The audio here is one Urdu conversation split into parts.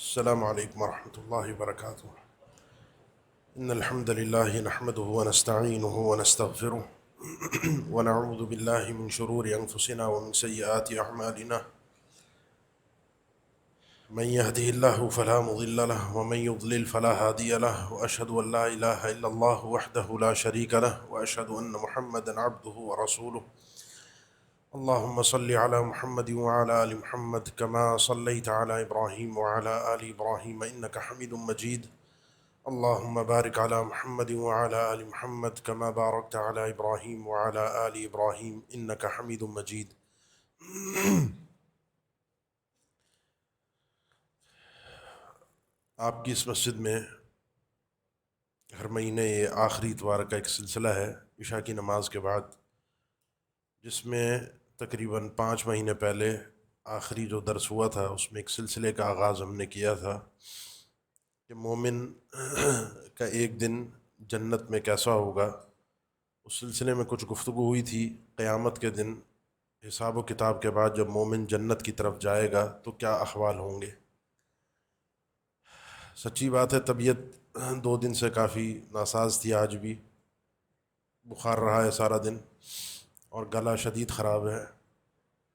السلام عليكم ورحمة الله وبركاته. إن الحمد لله نحمده ونستعينه ونستغفره ونعوذ بالله من شرور أنفسنا ومن سيئات أعمالنا. من يهده الله فلا مضل له ومن يضلل فلا هادي له، وأشهد أن لا إله إلا الله وحده لا شريك له، وأشهد أن محمدا عبده ورسوله. اللهم صل على محمد وعلى آل محمد كما صليت على إبراهيم وعلى آل إبراهيم إنك حميد مجيد. اللهم بارك على محمد وعلى آل محمد كما باركت على إبراهيم وعلى آل إبراهيم إنك حميد مجيد. آپ کی اس مسجد میں ہر مہینے یہ آخری اتوار کا ایک سلسلہ ہے عشاء کی نماز کے بعد، جس میں تقریباً 5 مہینے پہلے آخری جو درس ہوا تھا اس میں ایک سلسلے کا آغاز ہم نے کیا تھا کہ مومن کا ایک دن جنت میں کیسا ہوگا۔ اس سلسلے میں کچھ گفتگو ہوئی تھی قیامت کے دن حساب و کتاب کے بعد جب مومن جنت کی طرف جائے گا تو کیا احوال ہوں گے۔ سچی بات ہے طبیعت 2 دن سے کافی ناساز تھی، آج بھی بخار رہا ہے سارا دن اور گلا شدید خراب ہے۔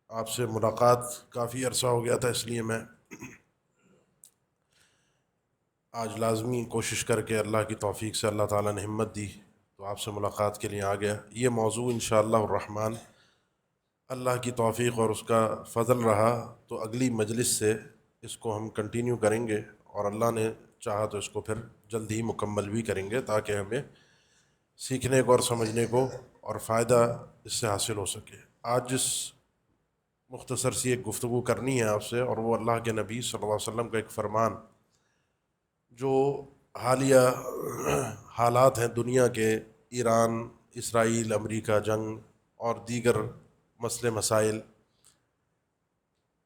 آپ سے ملاقات کافی عرصہ ہو گیا تھا، اس لیے میں آج لازمی کوشش کر کے اللہ کی توفیق سے اللہ تعالیٰ نے ہمت دی تو آپ سے ملاقات کے لیے آ گیا۔ یہ موضوع انشاءاللہ الرحمن اللہ کی توفیق اور اس کا فضل رہا تو اگلی مجلس سے اس کو ہم کنٹینیو کریں گے، اور اللہ نے چاہا تو اس کو پھر جلد ہی مکمل بھی کریں گے تاکہ ہمیں سیکھنے کو اور سمجھنے کو اور فائدہ اس سے حاصل ہو سکے۔ آج جس مختصر سی ایک گفتگو کرنی ہے آپ سے، اور وہ اللہ کے نبی صلی اللہ علیہ وسلم کا ایک فرمان جو حالیہ حالات ہیں دنیا کے، ایران، اسرائیل، امریکہ جنگ اور دیگر مسئلے مسائل،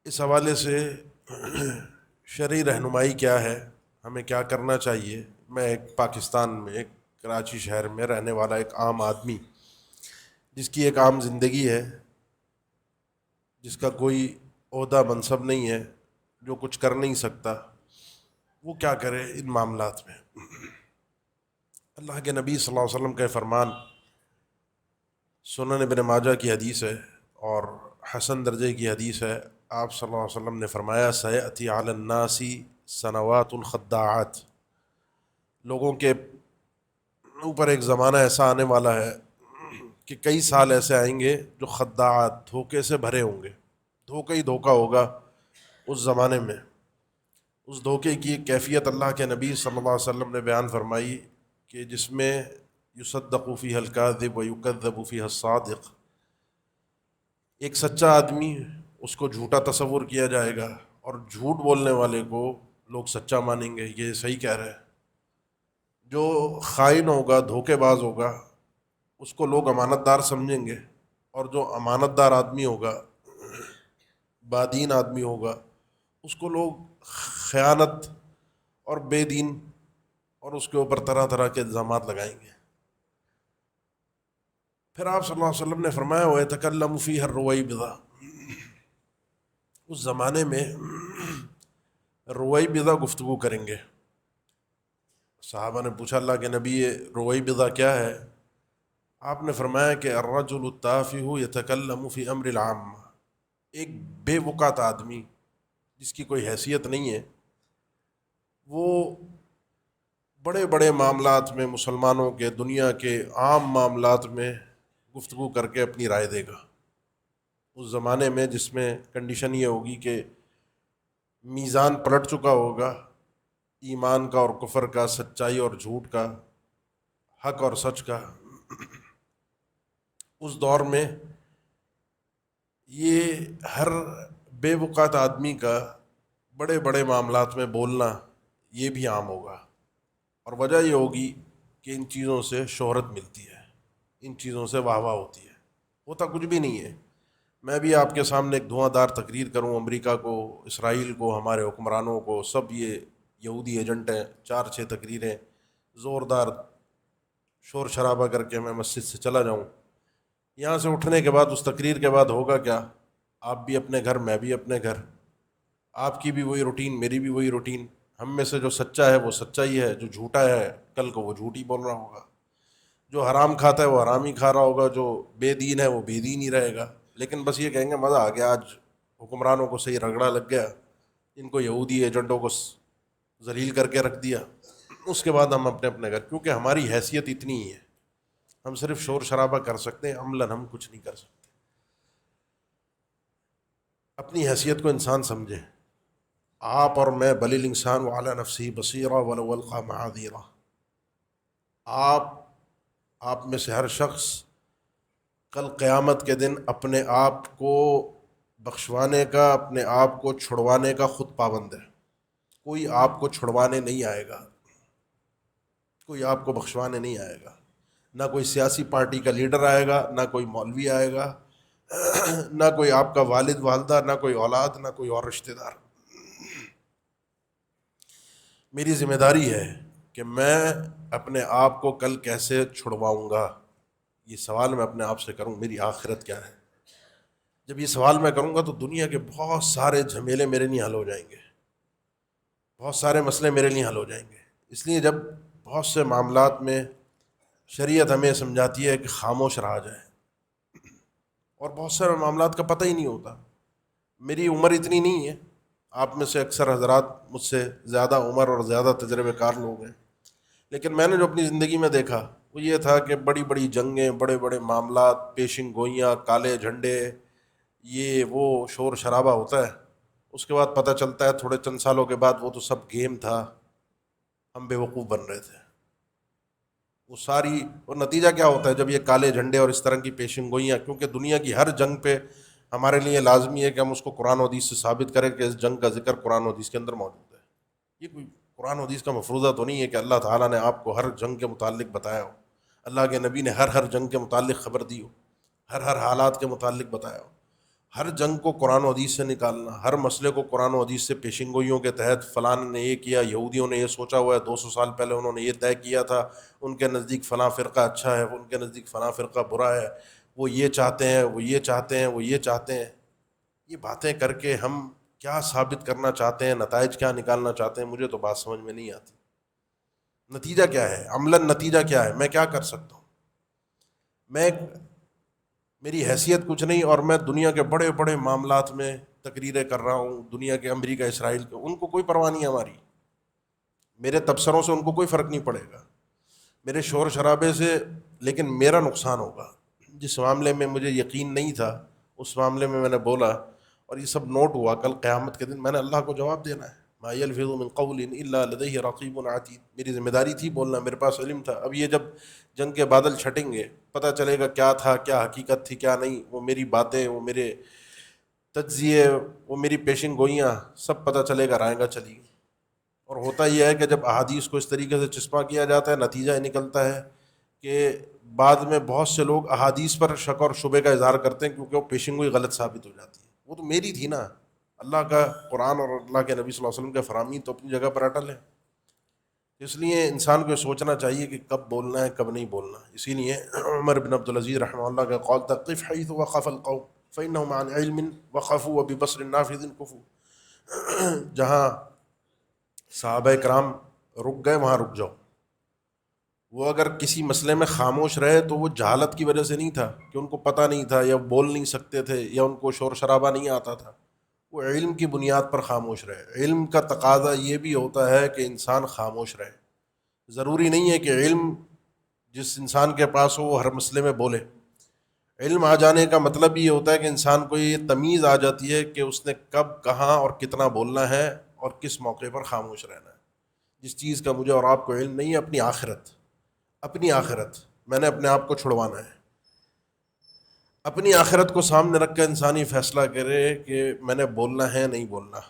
اس حوالے سے شرعی رہنمائی کیا ہے، ہمیں کیا کرنا چاہیے۔ میں ایک پاکستان میں ایک کراچی شہر میں رہنے والا ایک عام آدمی جس کی ایک عام زندگی ہے، جس کا کوئی عہدہ منصب نہیں ہے، جو کچھ کر نہیں سکتا، وہ کیا کرے ان معاملات میں۔ اللہ کے نبی صلی اللہ علیہ وسلم کا فرمان سنن ابن ماجہ کی حدیث ہے اور حسن درجے کی حدیث ہے۔ آپ صلی اللہ علیہ وسلم نے فرمایا سیأتی علی الناس سنوات خداعات، لوگوں کے اوپر ایک زمانہ ایسا آنے والا ہے کہ کئی سال ایسے آئیں گے جو خداعات، دھوکے سے بھرے ہوں گے، دھوکہ ہی دھوکہ ہوگا اس زمانے میں۔ اس دھوکے کی ایک کیفیت اللہ کے نبی صلی اللہ علیہ وسلم نے بیان فرمائی کہ جس میں یصدق فیہ الکاذب و یکذب فیہ الصادق، ایک سچا آدمی اس کو جھوٹا تصور کیا جائے گا اور جھوٹ بولنے والے کو لوگ سچا مانیں گے، یہ صحیح کہہ رہے ہیں۔ جو خائن ہوگا، دھوکے باز ہوگا، اس کو لوگ امانت دار سمجھیں گے، اور جو امانت دار آدمی ہوگا، بادین آدمی ہوگا، اس کو لوگ خیانت اور بے دین اور اس کے اوپر طرح طرح کے الزامات لگائیں گے۔ پھر آپ صلی اللہ علیہ وسلم نے فرمایا وَيَتَكَلَّمُ فِيهَا الرُّوَيْبِضَةُ، اس زمانے میں رویبضہ گفتگو کریں گے۔ صحابہ نے پوچھا اللہ کے نبی یہ رویبضہ کیا ہے؟ آپ نے فرمایا کہ الرجل التافہ یتکلم فی امر العام، ایک بے وقات آدمی جس کی کوئی حیثیت نہیں ہے، وہ بڑے بڑے معاملات میں، مسلمانوں کے، دنیا کے عام معاملات میں گفتگو کر کے اپنی رائے دے گا۔ اس زمانے میں جس میں کنڈیشن یہ ہوگی کہ میزان پلٹ چکا ہوگا، ایمان کا اور کفر کا، سچائی اور جھوٹ کا، حق اور سچ کا۔ اس دور میں یہ ہر بے وقات آدمی کا بڑے بڑے معاملات میں بولنا یہ بھی عام ہوگا، اور وجہ یہ ہوگی کہ ان چیزوں سے شہرت ملتی ہے، ان چیزوں سے واہ واہ ہوتی ہے، ہوتا کچھ بھی نہیں ہے۔ میں بھی آپ کے سامنے ایک دھواں دار تقریر کروں، امریکہ کو، اسرائیل کو، ہمارے حکمرانوں کو، سب یہ یہودی ایجنٹ ہیں، 4-6 تقریریں زوردار شور شرابہ کر کے میں مسجد سے چلا جاؤں، یہاں سے اٹھنے کے بعد اس تقریر کے بعد ہوگا کیا؟ آپ بھی اپنے گھر، میں بھی اپنے گھر، آپ کی بھی وہی روٹین، میری بھی وہی روٹین. ہم میں سے جو سچا ہے وہ سچا ہی ہے، جو جھوٹا ہے کل کو وہ جھوٹ ہی بول رہا ہوگا. جو حرام کھاتا ہے وہ حرام ہی کھا رہا ہوگا، جو بے دین ہے وہ بے دین ہی رہے گا. لیکن بس یہ کہیں گے مزہ آ گیا، آج حکمرانوں کو صحیح رگڑا لگ گیا، ان کو یہودی ایجنٹوں کو ذلیل کر کے رکھ دیا. اس کے بعد ہم اپنے اپنے گھر، کیونکہ ہماری حیثیت اتنی ہی ہے، ہم صرف شور شرابہ کر سکتے ہیں، عملاً ہم کچھ نہیں کر سکتے. اپنی حیثیت کو انسان سمجھے. آپ اور میں بل الانسان وعلی نفسہ بصیرہ ولو القی معاذیرہ. آپ آپ میں سے ہر شخص کل قیامت کے دن اپنے آپ کو بخشوانے کا، اپنے آپ کو چھڑوانے کا خود پابند ہے. کوئی آپ کو چھڑوانے نہیں آئے گا، کوئی آپ کو بخشوانے نہیں آئے گا. نہ کوئی سیاسی پارٹی کا لیڈر آئے گا، نہ کوئی مولوی آئے گا، نہ کوئی آپ کا والد والدہ، نہ کوئی اولاد، نہ کوئی اور رشتہ دار. میری ذمہ داری ہے کہ میں اپنے آپ کو کل کیسے چھڑواؤں گا. یہ سوال میں اپنے آپ سے کروں، میری آخرت کیا ہے. جب یہ سوال میں کروں گا تو دنیا کے بہت سارے جھمیلے میرے لیے حل ہو جائیں گے، بہت سارے مسئلے میرے لیے حل ہو جائیں گے. اس لیے جب بہت سے معاملات میں شریعت ہمیں سمجھاتی ہے کہ خاموش رہا جائے، اور بہت سارے معاملات کا پتہ ہی نہیں ہوتا. میری عمر اتنی نہیں ہے، آپ میں سے اکثر حضرات مجھ سے زیادہ عمر اور زیادہ تجربے کار لوگ ہیں، لیکن میں نے جو اپنی زندگی میں دیکھا وہ یہ تھا کہ بڑی بڑی جنگیں، بڑے بڑے معاملات، پیشن گوئیاں، کالے جھنڈے، یہ وہ شور شرابہ ہوتا ہے. اس کے بعد پتہ چلتا ہے تھوڑے چند سالوں کے بعد وہ تو سب گیم تھا، ہم بے وقوف بن رہے تھے. وہ ساری، اور نتیجہ کیا ہوتا ہے جب یہ کالے جھنڈے اور اس طرح کی پیشن گوئیاں، کیونکہ دنیا کی ہر جنگ پہ ہمارے لیے لازمی ہے کہ ہم اس کو قرآن و حدیث سے ثابت کریں کہ اس جنگ کا ذکر قرآن و حدیث کے اندر موجود ہے. یہ کوئی قرآن و حدیث کا مفروضہ تو نہیں ہے کہ اللہ تعالیٰ نے آپ کو ہر جنگ کے متعلق بتایا ہو، اللہ کے نبی نے ہر جنگ کے متعلق خبر دی ہو، ہر حالات کے متعلق بتایا ہو. ہر جنگ کو قرآن و حدیث سے نکالنا، ہر مسئلے کو قرآن و حدیث سے پیشن گوئیوں کے تحت، فلاں نے یہ کیا، یہودیوں نے یہ سوچا ہوا ہے، 200 سال پہلے انہوں نے یہ طے کیا تھا، ان کے نزدیک فلاں فرقہ اچھا ہے، ان کے نزدیک فلاں فرقہ برا ہے، وہ یہ چاہتے ہیں، وہ یہ چاہتے ہیں، وہ یہ چاہتے ہیں. یہ باتیں کر کے ہم کیا ثابت کرنا چاہتے ہیں، نتائج کیا نکالنا چاہتے ہیں، مجھے تو بات سمجھ میں نہیں آتی. نتیجہ کیا ہے عملاً، نتیجہ کیا ہے، میں کیا کر سکتا ہوں. میں، میری حیثیت کچھ نہیں، اور میں دنیا کے بڑے بڑے معاملات میں تقریریں کر رہا ہوں، دنیا کے امریکہ اسرائیل کے، ان کو کوئی پرواہ نہیں ہے ہماری. میرے تبصروں سے ان کو کوئی فرق نہیں پڑے گا، میرے شور شرابے سے، لیکن میرا نقصان ہوگا. جس معاملے میں مجھے یقین نہیں تھا اس معاملے میں نے بولا، اور یہ سب نوٹ ہوا. کل قیامت کے دن میں نے اللہ کو جواب دینا ہے. ما یلفظ من قول الا لدیہ رقیب عتید. میری ذمہ داری تھی بولنا، میرے پاس علم تھا. اب یہ جب جنگ کے بادل چھٹیں گے پتہ چلے گا کیا تھا، کیا حقیقت تھی، کیا نہیں. وہ میری باتیں، وہ میرے تجزیے، وہ میری پیشن گوئیاں، سب پتہ چلے گا، رائے گا چلی گئی. اور ہوتا یہ ہے کہ جب احادیث کو اس طریقے سے چسپاں کیا جاتا ہے، نتیجہ یہ نکلتا ہے کہ بعد میں بہت سے لوگ احادیث پر شک اور شبے کا اظہار کرتے ہیں کیونکہ وہ پیشن گوئی غلط ثابت ہو جاتی ہے. وہ تو میری تھی نا، اللہ کا قرآن اور اللہ کے نبی صلی اللہ علیہ وسلم کے فرامین تو اپنی جگہ پر اٹل ہے. اس لیے انسان کو سوچنا چاہیے کہ کب بولنا ہے، کب نہیں بولنا. اسی لیے عمر بن عبدالعزیز رحمہ اللہ کا قول تھا قف حیث وقف القوم فإنهم عن علم وقفوا وببصر نافذ كفوا. جہاں صحابہ کرام رک گئے وہاں رک جاؤ. وہ اگر کسی مسئلے میں خاموش رہے تو وہ جہالت کی وجہ سے نہیں تھا کہ ان کو پتہ نہیں تھا یا بول نہیں سکتے تھے یا ان کو شور شرابہ نہیں آتا تھا. وہ علم کی بنیاد پر خاموش رہے. علم کا تقاضا یہ بھی ہوتا ہے کہ انسان خاموش رہے. ضروری نہیں ہے کہ علم جس انسان کے پاس ہو وہ ہر مسئلے میں بولے. علم آ جانے کا مطلب یہ ہوتا ہے کہ انسان کو یہ تمیز آ جاتی ہے کہ اس نے کب، کہاں اور کتنا بولنا ہے اور کس موقع پر خاموش رہنا ہے. جس چیز کا مجھے اور آپ کو علم نہیں ہے، اپنی آخرت، اپنی آخرت میں نے اپنے آپ کو چھڑوانا ہے. اپنی آخرت کو سامنے رکھ کر انسانی فیصلہ کرے کہ میں نے بولنا ہے نہیں بولنا.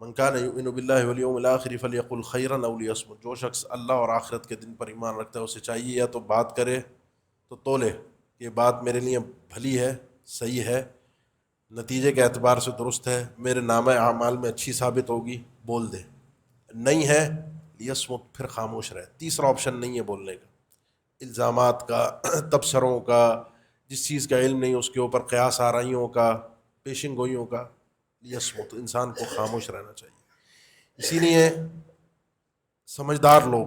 من کان یؤمن باللہ والیوم الآخر فلیقل خیرا او لیصمت. جو شخص اللہ اور آخرت کے دن پر ایمان رکھتا ہے اسے چاہیے یا تو بات کرے تو تولے، یہ بات میرے لیے بھلی ہے، صحیح ہے، نتیجے کے اعتبار سے درست ہے، میرے نامہ اعمال میں اچھی ثابت ہوگی، بول دے. نہیں ہے لیصمت، پھر خاموش رہے. تیسرا آپشن نہیں ہے بولنے کا. الزامات کا، تبصروں کا، جس چیز کا علم نہیں اس کے اوپر قیاس آرائیوں کا، پیشن گوئیوں کا، لیصمت، انسان کو خاموش رہنا چاہیے. اسی لیے سمجھدار لوگ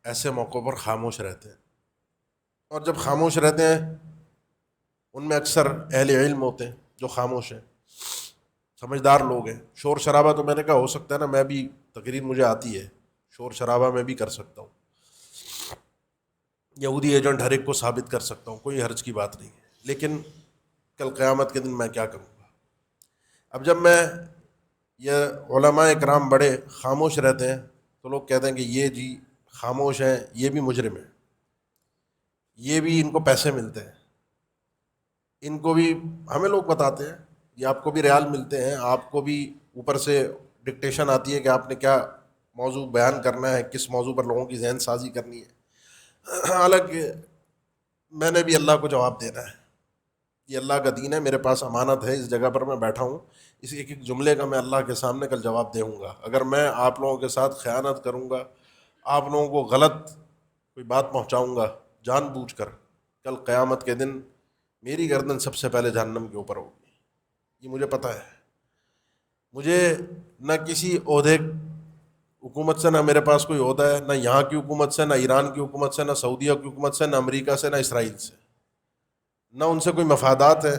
ایسے موقعوں پر خاموش رہتے ہیں، اور جب خاموش رہتے ہیں ان میں اکثر اہل علم ہوتے ہیں جو خاموش ہیں، سمجھدار لوگ ہیں. شور شرابہ تو میں نے کہا ہو سکتا ہے نا، میں بھی تقریر مجھے آتی ہے، شور شرابہ میں بھی کر سکتا ہوں، یہودی ایجنٹ ہر ایک کو ثابت کر سکتا ہوں، کوئی حرج کی بات نہیں ہے. لیکن کل قیامت کے دن میں کیا کروں گا؟ اب جب میں یہ علماء کرام بڑے خاموش رہتے ہیں تو لوگ کہتے ہیں کہ یہ جی خاموش ہیں، یہ بھی مجرم ہیں، یہ بھی ان کو پیسے ملتے ہیں، ان کو بھی ہمیں لوگ بتاتے ہیں یہ آپ کو بھی ریال ملتے ہیں، آپ کو بھی اوپر سے ڈکٹیشن آتی ہے کہ آپ نے کیا موضوع بیان کرنا ہے، کس موضوع پر لوگوں کی ذہن سازی کرنی ہے. حالانکہ میں نے بھی اللہ کو جواب دینا ہے، یہ اللہ کا دین ہے، میرے پاس امانت ہے، اس جگہ پر میں بیٹھا ہوں، اس ایک ایک جملے کا میں اللہ کے سامنے کل جواب دوں گا. اگر میں آپ لوگوں کے ساتھ خیانت کروں گا، آپ لوگوں کو غلط کوئی بات پہنچاؤں گا جان بوجھ کر، کل قیامت کے دن میری گردن سب سے پہلے جہنم کے اوپر ہوگی. یہ مجھے پتہ ہے. مجھے نہ کسی عہدے حکومت سے، نہ میرے پاس کوئی عہدہ ہے، نہ یہاں کی حکومت سے، نہ ایران کی حکومت سے، نہ سعودیہ کی حکومت سے، نہ امریکہ سے، نہ اسرائیل سے، نہ ان سے کوئی مفادات ہے،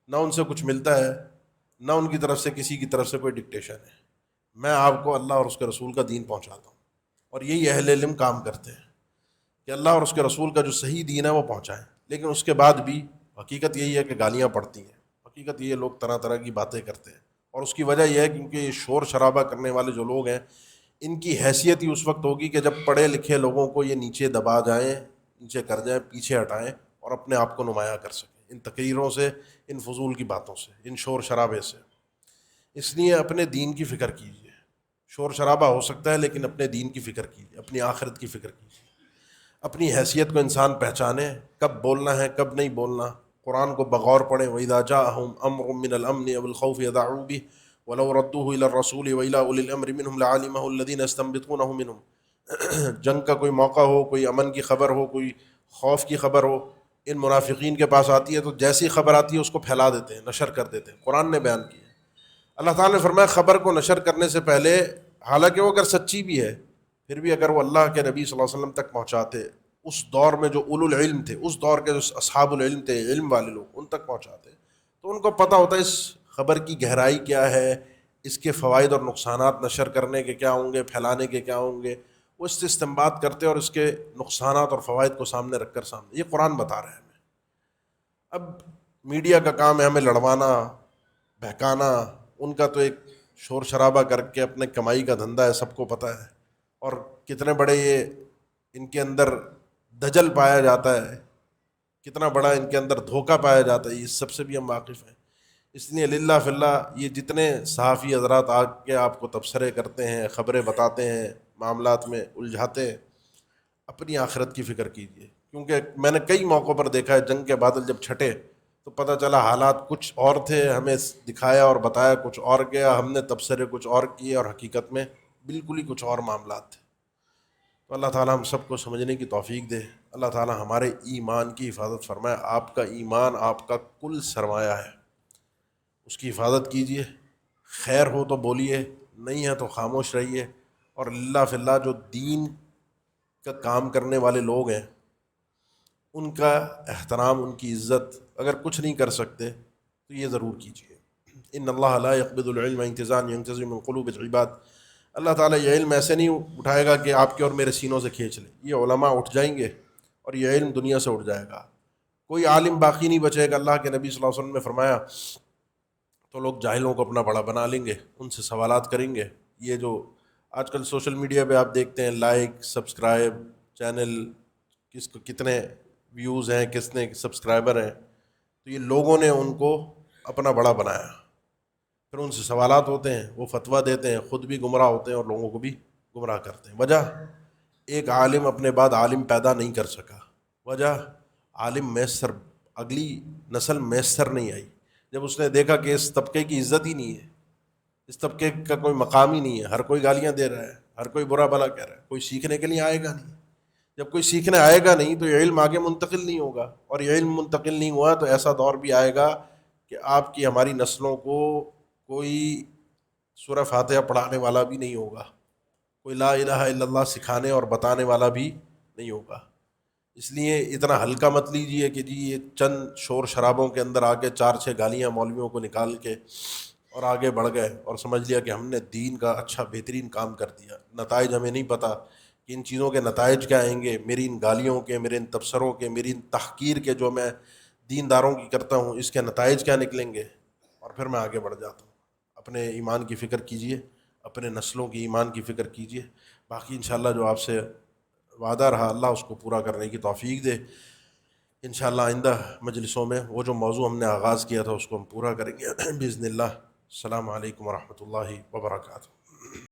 نہ ان سے کچھ ملتا ہے، نہ ان کی طرف سے کسی کی طرف سے کوئی ڈکٹیشن ہے. میں آپ کو اللہ اور اس کے رسول کا دین پہنچاتا ہوں، اور یہی اہل علم کام کرتے ہیں کہ اللہ اور اس کے رسول کا جو صحیح دین ہے وہ پہنچائیں. لیکن اس کے بعد بھی حقیقت یہی ہے کہ گالیاں پڑتی ہیں، حقیقت یہ لوگ طرح طرح کی باتیں کرتے ہیں، اور اس کی وجہ یہ ہے کیونکہ یہ شور شرابہ کرنے والے جو لوگ ہیں ان کی حیثیت ہی اس وقت ہوگی کہ جب پڑھے لکھے لوگوں کو یہ نیچے دبا جائیں، نیچے کر جائیں، پیچھے ہٹائیں اور اپنے آپ کو نمایاں کر سکیں ان تقریروں سے، ان فضول کی باتوں سے، ان شور شرابے سے. اس لیے اپنے دین کی فکر کیجیے. شور شرابہ ہو سکتا ہے لیکن اپنے دین کی فکر کیجیے، اپنی آخرت کی فکر کیجیے. اپنی حیثیت کو انسان پہچانے، کب بولنا ہے کب نہیں بولنا. قرآن کو بغور پڑھیں. وَإِذَا جَاءَهُمْ أَمْرٌ مِّنَ الْأَمْنِ أَوِ الْخَوْفِ يَذَعُوا بِهِ وَلَوْ رَدُّوهُ إِلَى الرَّسُولِ وَإِلَى أُولِي الْأَمْرِ مِنْهُمْ لَعَلِمَهُ الَّذِينَ يَسْتَنبِطُونَهُ مِنْهُمْ. جنگ کا کوئی موقع ہو، کوئی امن کی خبر ہو، کوئی خوف کی خبر ہو، ان منافقین کے پاس آتی ہے تو جیسی خبر آتی ہے اس کو پھیلا دیتے ہیں، نشر کر دیتے ہیں. قرآن نے بیان کیا ہے. اللہ تعالیٰ نے فرمایا خبر کو نشر کرنے سے پہلے، حالانکہ وہ اگر سچی بھی ہے پھر بھی اگر وہ اللہ کے نبی صلی اللہ علیہ وسلم تک پہنچاتے، اس دور میں جو اولو العلم تھے، اس دور کے جو اصحاب العلم تھے، علم والے لوگ، ان تک پہنچاتے تو ان کو پتہ ہوتا ہے اس خبر کی گہرائی کیا ہے، اس کے فوائد اور نقصانات نشر کرنے کے کیا ہوں گے، پھیلانے کے کیا ہوں گے. وہ اس سے استنباط کرتے اور اس کے نقصانات اور فوائد کو سامنے رکھ کر سامنے. یہ قرآن بتا رہے ہیں ہمیں. اب میڈیا کا کام ہے ہمیں لڑوانا، بہکانا. ان کا تو ایک شور شرابہ کر کے اپنے کمائی کا دھندا ہے، سب کو پتہ ہے. اور کتنے بڑے یہ ان کے اندر دجل پایا جاتا ہے، کتنا بڑا ان کے اندر دھوکہ پایا جاتا ہے، اس سب سے بھی ہم واقف ہیں. اس لیے للہ فی اللہ یہ جتنے صحافی حضرات آ کے آپ کو تبصرے کرتے ہیں، خبریں بتاتے ہیں، معاملات میں الجھاتے ہیں، اپنی آخرت کی فکر کیجیے. کیونکہ میں نے کئی موقعوں پر دیکھا ہے جنگ کے بادل جب چھٹے تو پتہ چلا حالات کچھ اور تھے، ہمیں دکھایا اور بتایا کچھ اور گیا، ہم نے تبصرے کچھ اور کیے اور حقیقت میں بالکل ہی کچھ اور معاملات تھے. تو اللہ تعالیٰ ہم سب کو سمجھنے کی توفیق دے. اللہ تعالیٰ ہمارے ایمان کی حفاظت فرمائے. آپ کا ایمان آپ کا کل سرمایہ ہے، اس کی حفاظت کیجیے. خیر ہو تو بولیے، نہیں ہے تو خاموش رہیے. اور اللہ فی اللہ جو دین کا کام کرنے والے لوگ ہیں ان کا احترام، ان کی عزت اگر کچھ نہیں کر سکتے تو یہ ضرور کیجیے. ان اللہ لا يقبض العلم انتزاعا ينتزع من قلوب العباد. اللہ تعالیٰ یہ علم ایسے نہیں اٹھائے گا کہ آپ کے اور میرے سینوں سے کھینچ لے. یہ علماء اٹھ جائیں گے اور یہ علم دنیا سے اٹھ جائے گا، کوئی عالم باقی نہیں بچے گا. اللہ کے نبی صلی اللہ علیہ وسلم نے فرمایا تو لوگ جاہلوں کو اپنا بڑا بنا لیں گے، ان سے سوالات کریں گے. یہ جو آج کل سوشل میڈیا پہ آپ دیکھتے ہیں لائک، سبسکرائب، چینل کس کو کتنے ویوز ہیں، کس نے سبسکرائبر ہیں، تو یہ لوگوں نے ان کو اپنا بڑا بنایا. پھر ان سے سوالات ہوتے ہیں، وہ فتویٰ دیتے ہیں، خود بھی گمراہ ہوتے ہیں اور لوگوں کو بھی گمراہ کرتے ہیں. وجہ ایک عالم اپنے بعد عالم پیدا نہیں کر سکا. وجہ عالم میسر، اگلی نسل میسر نہیں آئی. جب اس نے دیکھا کہ اس طبقے کی عزت ہی نہیں ہے، اس طبقے کا کوئی مقام ہی نہیں ہے، ہر کوئی گالیاں دے رہا ہے، ہر کوئی برا بھلا کہہ رہا ہے، کوئی سیکھنے کے لیے آئے گا نہیں. جب کوئی سیکھنے آئے گا نہیں تو یہ علم آگے منتقل نہیں ہوگا، اور یہ علم منتقل نہیں ہوا تو ایسا دور بھی آئے گا کہ آپ کی ہماری نسلوں کو کوئی سورہ فاتحہ پڑھانے والا بھی نہیں ہوگا، کوئی لا الہ الا اللہ سکھانے اور بتانے والا بھی نہیں ہوگا۔ اس لیے اتنا ہلکا مت لیجئے کہ جی یہ چند شور شرابوں کے اندر آ کے 4-6 گالیاں مولویوں کو نکال کے اور آگے بڑھ گئے اور سمجھ لیا کہ ہم نے دین کا اچھا بہترین کام کر دیا۔ نتائج ہمیں نہیں پتہ کہ ان چیزوں کے نتائج کیا آئیں گے، میری ان گالیوں کے، میرے ان تبصروں کے، میری ان تحقیر کے جو میں دینداروں کی کرتا ہوں، اس کے نتائج کیا نکلیں گے، اور پھر میں آگے بڑھ جاتا ہوں۔ اپنے ایمان کی فکر کیجئے، اپنے نسلوں کی ایمان کی فکر کیجئے، باقی انشاءاللہ جو آپ سے وعدہ رہا اللہ اس کو پورا کرنے کی توفیق دے۔ انشاءاللہ آئندہ مجلسوں میں وہ جو موضوع ہم نے آغاز کیا تھا اس کو ہم پورا کریں گے باذن اللہ۔ السلام علیکم ورحمۃ اللہ وبرکاتہ۔